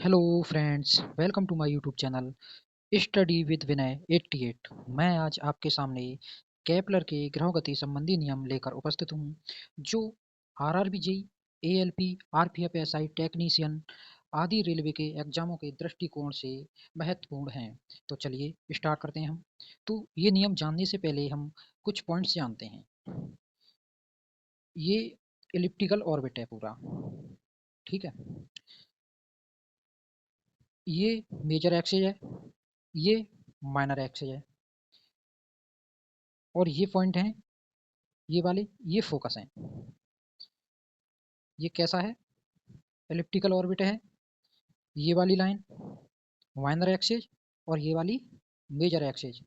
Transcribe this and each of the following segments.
Hello friends, welcome to my YouTube channel study with Vinay 88। मैं आज आपके सामने केपलर के ग्रहगति संबंधी नियम लेकर उपस्थित हूँ, जो आरआरबी, एएलपी, आरपीएफ टेक्नीशियन आदि रेलवे के एग्जामों के दृष्टिकोण से महत्वपूर्ण हैं। तो चलिए स्टार्ट करते हैं हम। तो ये नियम जानने से पहले हम कुछ पॉइंट्स जानते हैं। ये एलिप्टिकल ऑर्बिट है पूरा, ठीक है। ये मेजर एक्सिस है, ये माइनर एक्सिस है, और ये पॉइंट हैं, ये वाले, ये फोकस हैं। ये कैसा है? एलिप्टिकल ऑर्बिट है। ये वाली लाइन माइनर एक्सिस और ये वाली मेजर एक्सिस,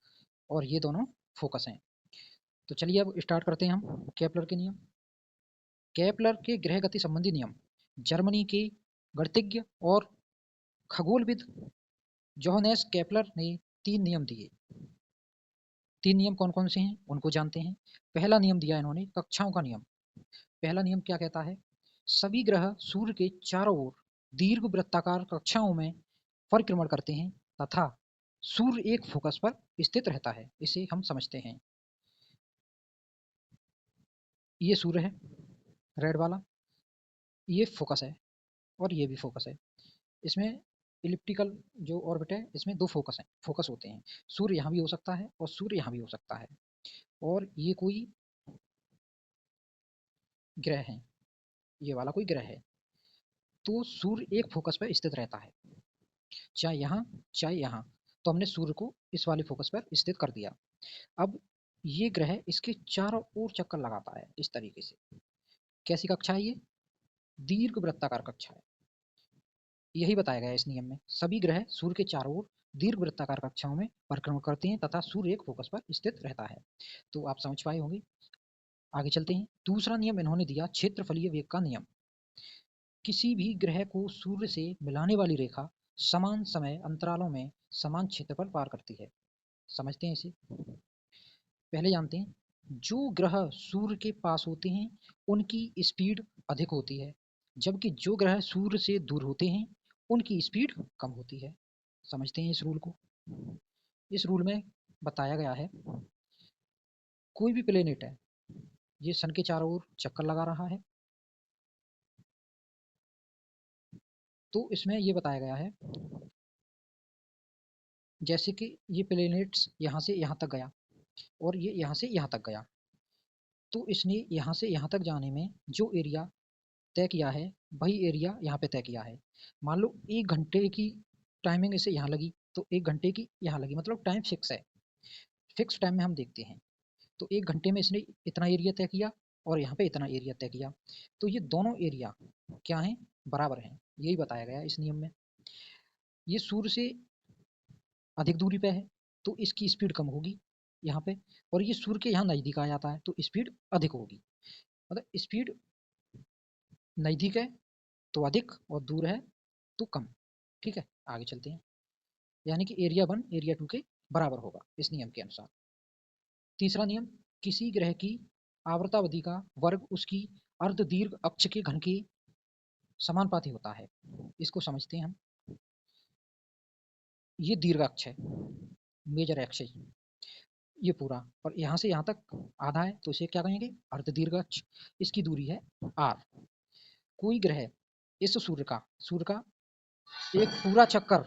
और ये दोनों फोकस हैं। तो चलिए अब स्टार्ट करते हैं हम केपलर के नियम। केपलर के ग्रह गति संबंधी नियम जर्मनी के गणितज्ञ और खगोलविद जोहानेस केपलर ने 3 नियम दिए। 3 नियम कौन कौन से हैं उनको जानते हैं। पहला नियम दिया इन्होंने कक्षाओं का नियम। पहला नियम क्या कहता है? सभी ग्रह सूर्य के चारों ओर दीर्घ वृत्ताकार कक्षाओं में परिक्रमण करते हैं तथा सूर्य एक फोकस पर स्थित रहता है। इसे हम समझते हैं। ये सूर्य है, रेड वाला, ये फोकस है और ये भी फोकस है। इसमें इलिप्टिकल जो ऑर्बिट है, इसमें 2 फोकस होते हैं। सूर्य यहाँ भी हो सकता है और सूर्य यहाँ भी हो सकता है। और ये कोई ग्रह है, ये वाला कोई ग्रह है। तो सूर्य एक फोकस पर स्थित रहता है, चाहे यहाँ चाहे यहाँ। तो हमने सूर्य को इस वाले फोकस पर स्थित कर दिया। अब ये ग्रह इसके चारों ओर चक्कर लगाता है इस तरीके से। कैसी कक्षा है ये? दीर्घ वृत्ताकार कक्षा है। यही बताया गया है इस नियम में। सभी ग्रह सूर्य के चारों ओर दीर्घ वृत्ताकार कक्षाओं में परिक्रमण करते हैं तथा सूर्य एक फोकस पर स्थित रहता है। तो आप समझ पाए होंगे। आगे चलते हैं। दूसरा नियम इन्होंने दिया क्षेत्रफलीय वेग का नियम। किसी भी ग्रह को सूर्य से मिलाने वाली रेखा समान समय अंतरालों में समान क्षेत्रफल पार करती है। समझते हैं इसे। पहले जानते हैं, जो ग्रह सूर्य के पास होते हैं उनकी स्पीड अधिक होती है, जबकि जो ग्रह सूर्य से दूर होते हैं उनकी स्पीड कम होती है। समझते हैं इस रूल को। इस रूल में बताया गया है, कोई भी प्लेनेट है, ये सन के चारों ओर चक्कर लगा रहा है, तो इसमें ये बताया गया है, जैसे कि ये प्लेनेट्स यहाँ से यहाँ तक गया और ये यहाँ से यहाँ तक गया, तो इसने यहाँ से यहाँ तक जाने में जो एरिया तय किया है वही एरिया यहाँ पे तय किया है। मान लो 1 घंटे की टाइमिंग इसे यहाँ लगी, तो 1 घंटे की यहाँ लगी, मतलब टाइम फिक्स है। फिक्स टाइम में हम देखते हैं, तो 1 घंटे में इसने इतना एरिया तय किया और यहाँ पे इतना एरिया तय किया। तो ये दोनों एरिया क्या हैं? बराबर हैं। यही बताया गया इस नियम में। ये सूर्य से अधिक दूरी पे है तो इसकी स्पीड कम होगी यहाँ पे, और ये सूर्य के यहाँ नज़दीक आ जाता है तो स्पीड अधिक होगी। मतलब स्पीड नज़दीक है तो अधिक और दूर है तो कम। ठीक है, आगे चलते हैं। यानी कि एरिया 1 एरिया 2 के बराबर होगा इस नियम के अनुसार। तीसरा नियम, किसी ग्रह की आवर्तावधि का वर्ग उसकी अर्ध दीर्घ अक्ष के घन के समानुपाती होता है। इसको समझते हैं हम। ये दीर्घ अक्ष है, मेजर एक्सिस, ये पूरा, और यहाँ से यहाँ तक आधा है तो इसे क्या कहेंगे? अर्ध दीर्घ अक्ष। इसकी दूरी है r। कोई ग्रह इस सूर्य का एक पूरा चक्कर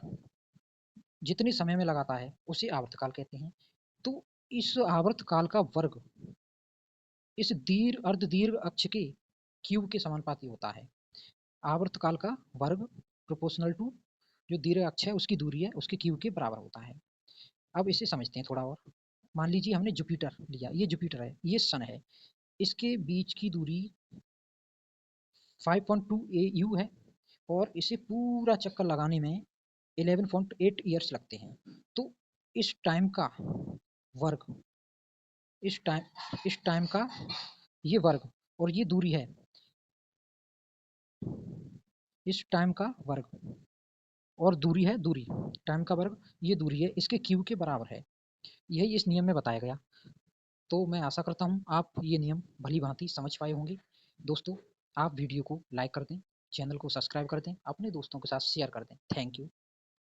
जितने समय में लगाता है उसे आवर्तकाल कहते हैं। तो इस आवर्तकाल का वर्ग इस अर्ध दीर्घ अक्ष के क्यूब के समानुपाती होता है। आवर्तकाल का वर्ग प्रोपोर्शनल टू जो दीर्घ अक्ष है उसकी दूरी है उसके क्यूब के बराबर होता है। अब इसे समझते हैं थोड़ा और। मान लीजिए हमने जुपिटर लिया, ये जुपिटर है, ये सन है, इसके बीच की दूरी 5.2 AU है और इसे पूरा चक्कर लगाने में 11.8 ईयर्स लगते हैं। तो इस टाइम का वर्ग, इस टाइम का ये वर्ग और ये दूरी है, इस टाइम का वर्ग और दूरी है, दूरी टाइम का वर्ग, ये दूरी है, इसके क्यू के बराबर है। यही इस नियम में बताया गया। तो मैं आशा करता हूँ आप ये नियम भली भांति समझ पाए होंगे। दोस्तों, आप वीडियो को लाइक कर दें, चैनल को सब्सक्राइब कर दें, अपने दोस्तों के साथ शेयर कर दें। Thank you.